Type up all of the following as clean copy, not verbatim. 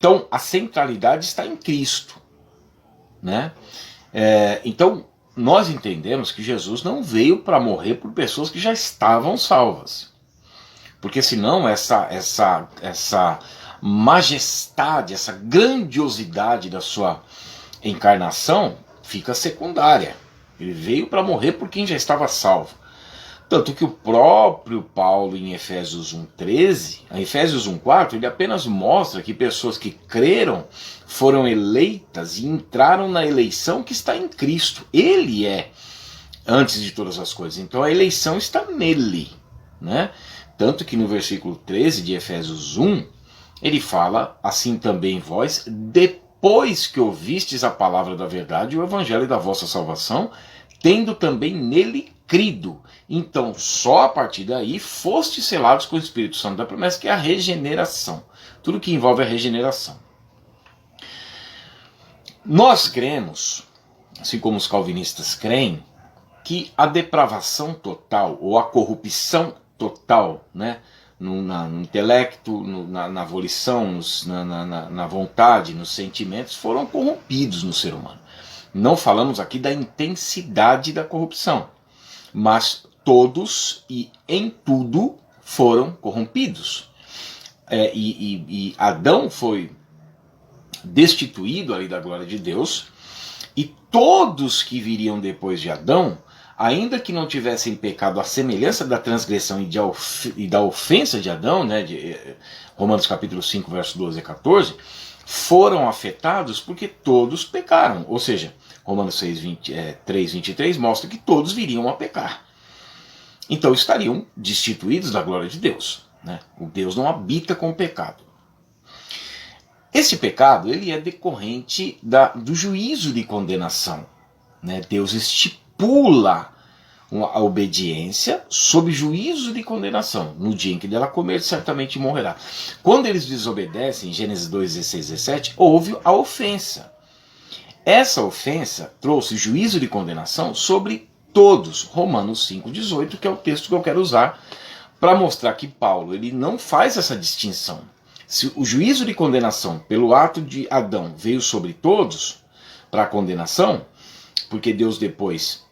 Então, a centralidade está em Cristo, né? Então, nós entendemos que Jesus não veio para morrer por pessoas que já estavam salvas. Porque senão essa majestade, essa grandiosidade da sua encarnação fica secundária. Ele veio para morrer por quem já estava salvo. Tanto que o próprio Paulo em Efésios 1,13, em Efésios 1,4, ele apenas mostra que pessoas que creram foram eleitas e entraram na eleição que está em Cristo. Ele é antes de todas as coisas. Então a eleição está nele, né? Tanto que no versículo 13 de Efésios 1, ele fala, assim também vós, depois que ouvistes a palavra da verdade, o evangelho da vossa salvação, tendo também nele crido. Então, só a partir daí, fostes selados com o Espírito Santo da promessa, que é a regeneração. Tudo que envolve a regeneração. Nós cremos, assim como os calvinistas creem, que a depravação total, ou a corrupção total, né, no intelecto, na volição, na vontade, nos sentimentos, foram corrompidos no ser humano. Não falamos aqui da intensidade da corrupção, mas todos e em tudo foram corrompidos. E Adão foi destituído ali da glória de Deus, e todos que viriam depois de Adão, ainda que não tivessem pecado à semelhança da transgressão e da ofensa de Adão, né, de Romanos capítulo 5, verso 12 a 14, foram afetados porque todos pecaram. Ou seja, Romanos 3, 23 mostra que todos viriam a pecar. Então estariam destituídos da glória de Deus, né? O Deus não habita com o pecado. Esse pecado ele é decorrente do juízo de condenação, né? Deus estipula a obediência sob juízo de condenação. No dia em que dela comer, certamente morrerá. Quando eles desobedecem, em Gênesis 2, 16, 17, houve a ofensa. Essa ofensa trouxe juízo de condenação sobre todos. Romanos 5, 18, que é o texto que eu quero usar para mostrar que Paulo ele não faz essa distinção. Se o juízo de condenação pelo ato de Adão veio sobre todos, para a condenação, porque Deus depois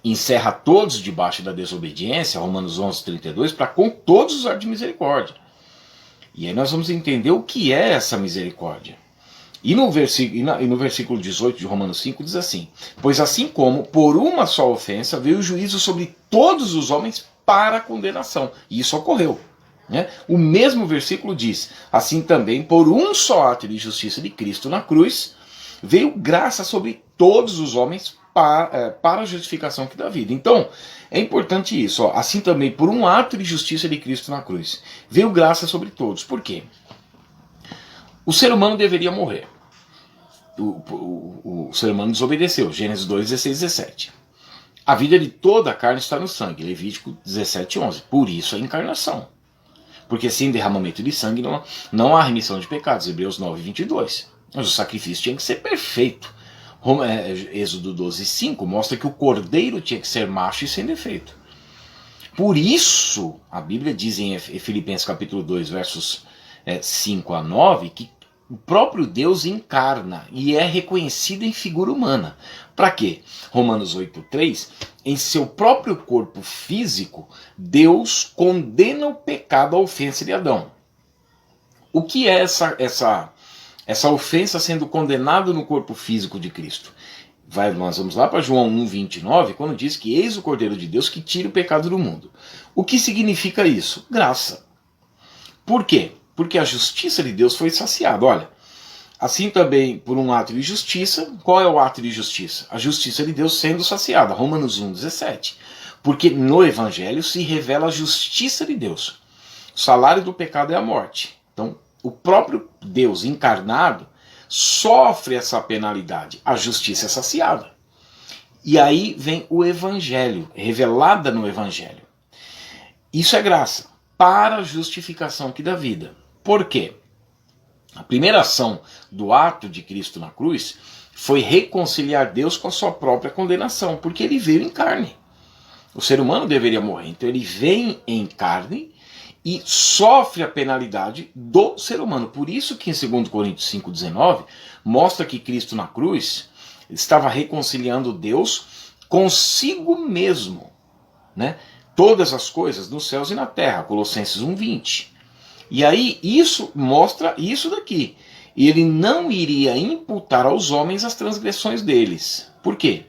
encerra todos debaixo da desobediência, Romanos 11, 32, para com todos usar de misericórdia. E aí nós vamos entender o que é essa misericórdia. E no versículo 18 de Romanos 5 diz assim: pois assim como por uma só ofensa veio o juízo sobre todos os homens para a condenação. E isso ocorreu. Né? O mesmo versículo diz: assim também por um só ato de justiça de Cristo na cruz veio graça sobre todos os homens para a justificação que dá vida. Então, é importante isso. Ó. Assim também, por um ato de justiça de Cristo na cruz, veio graça sobre todos. Por quê? O ser humano deveria morrer. O ser humano desobedeceu. Gênesis 2, 16, 17. A vida de toda a carne está no sangue. Levítico 17, 11. Por isso a encarnação. Porque sem derramamento de sangue não há remissão de pecados. Hebreus 9, 22. Mas o sacrifício tinha que ser perfeito. Êxodo 12, 5 mostra que o cordeiro tinha que ser macho e sem defeito. Por isso, a Bíblia diz em Filipenses capítulo 2, versos 5 a 9, que o próprio Deus encarna e é reconhecido em figura humana. Para quê? Romanos 8, 3, em seu próprio corpo físico, Deus condena o pecado, a ofensa de Adão. O que é essa ofensa sendo condenada no corpo físico de Cristo? Nós vamos lá para João 1, 29, quando diz que eis o Cordeiro de Deus que tira o pecado do mundo. O que significa isso? Graça. Por quê? Porque a justiça de Deus foi saciada. Olha, assim também por um ato de justiça. Qual é o ato de justiça? A justiça de Deus sendo saciada. Romanos 1, 17. Porque no Evangelho se revela a justiça de Deus. O salário do pecado é a morte. Então, o próprio Deus encarnado sofre essa penalidade. A justiça é saciada. E aí vem o Evangelho, revelada no Evangelho. Isso é graça para a justificação que dá vida. Por quê? A primeira ação do ato de Cristo na cruz foi reconciliar Deus com a sua própria condenação, porque ele veio em carne. O ser humano deveria morrer, então ele vem em carne e sofre a penalidade do ser humano. Por isso que em 2 Coríntios 5,19 mostra que Cristo na cruz estava reconciliando Deus consigo mesmo, né? Todas as coisas nos céus e na terra, Colossenses 1,20. E aí isso mostra isso daqui. Ele não iria imputar aos homens as transgressões deles. Por quê?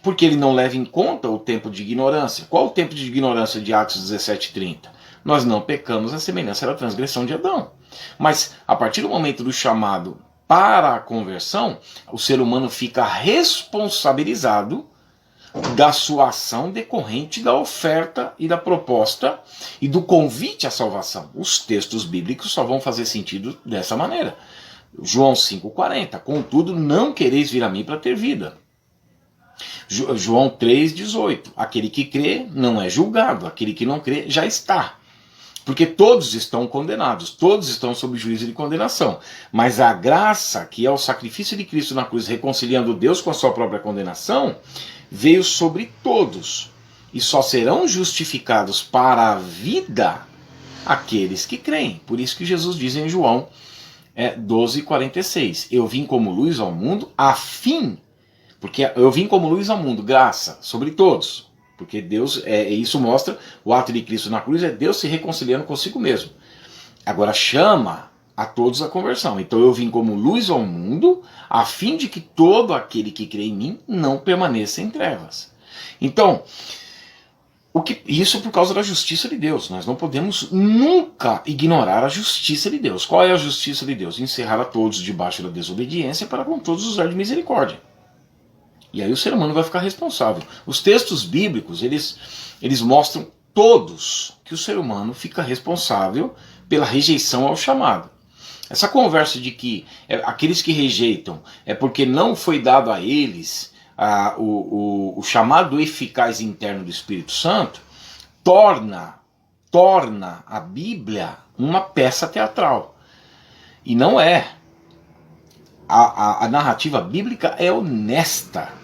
Porque ele não leva em conta o tempo de ignorância. Qual o tempo de ignorância de Atos 17:30? Nós não pecamos à semelhança da transgressão de Adão. Mas a partir do momento do chamado para a conversão, o ser humano fica responsabilizado da sua ação decorrente da oferta e da proposta e do convite à salvação. Os textos bíblicos só vão fazer sentido dessa maneira. João 5,40, contudo não quereis vir a mim para ter vida. João 3,18, aquele que crê não é julgado, aquele que não crê já está. Porque todos estão condenados, todos estão sob juízo de condenação. Mas a graça, que é o sacrifício de Cristo na cruz, reconciliando Deus com a sua própria condenação, veio sobre todos. E só serão justificados para a vida aqueles que creem. Por isso que Jesus diz em João 12,46, eu vim como luz ao mundo a fim, porque eu vim como luz ao mundo, graça sobre todos. Porque Deus, isso mostra, o ato de Cristo na cruz é Deus se reconciliando consigo mesmo. Agora chama a todos a conversão. Então eu vim como luz ao mundo, a fim de que todo aquele que crê em mim não permaneça em trevas. Então, isso por causa da justiça de Deus. Nós não podemos nunca ignorar a justiça de Deus. Qual é a justiça de Deus? Encerrar a todos debaixo da desobediência para com todos usar de misericórdia. E aí o ser humano vai ficar responsável. Os textos bíblicos, eles mostram todos que o ser humano fica responsável pela rejeição ao chamado. Essa conversa de que aqueles que rejeitam é porque não foi dado a eles o chamado eficaz interno do Espírito Santo, torna a Bíblia uma peça teatral. E não é. A narrativa bíblica é honesta.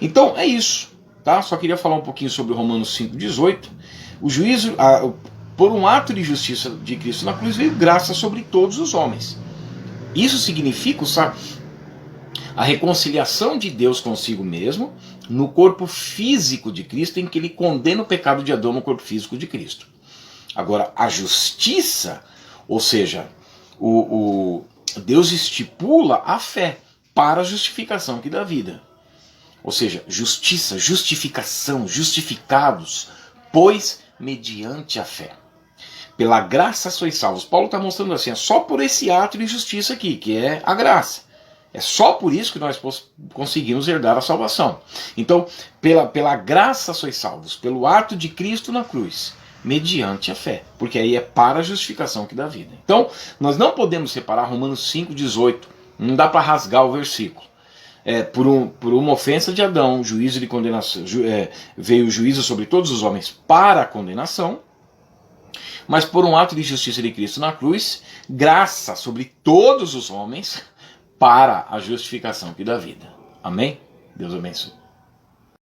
Então é isso, tá? Só queria falar um pouquinho sobre Romanos 5,18. O juízo, por um ato de justiça de Cristo na cruz, veio graça sobre todos os homens. Isso significa a reconciliação de Deus consigo mesmo no corpo físico de Cristo, em que ele condena o pecado de Adão no corpo físico de Cristo. Agora, a justiça, ou seja, Deus estipula a fé para a justificação que dá vida. Ou seja, justiça, justificação, justificados, pois mediante a fé. Pela graça sois salvos. Paulo está mostrando assim, é só por esse ato de justiça aqui, que é a graça. É só por isso que nós conseguimos herdar a salvação. Então, pela graça sois salvos, pelo ato de Cristo na cruz, mediante a fé. Porque aí é para a justificação que dá vida. Então, nós não podemos separar Romanos 5,18. Não dá para rasgar o versículo. Por uma ofensa de Adão, juízo de condenação, veio o juízo sobre todos os homens para a condenação, mas por um ato de justiça de Cristo na cruz, graça sobre todos os homens para a justificação que dá vida. Amém? Deus abençoe.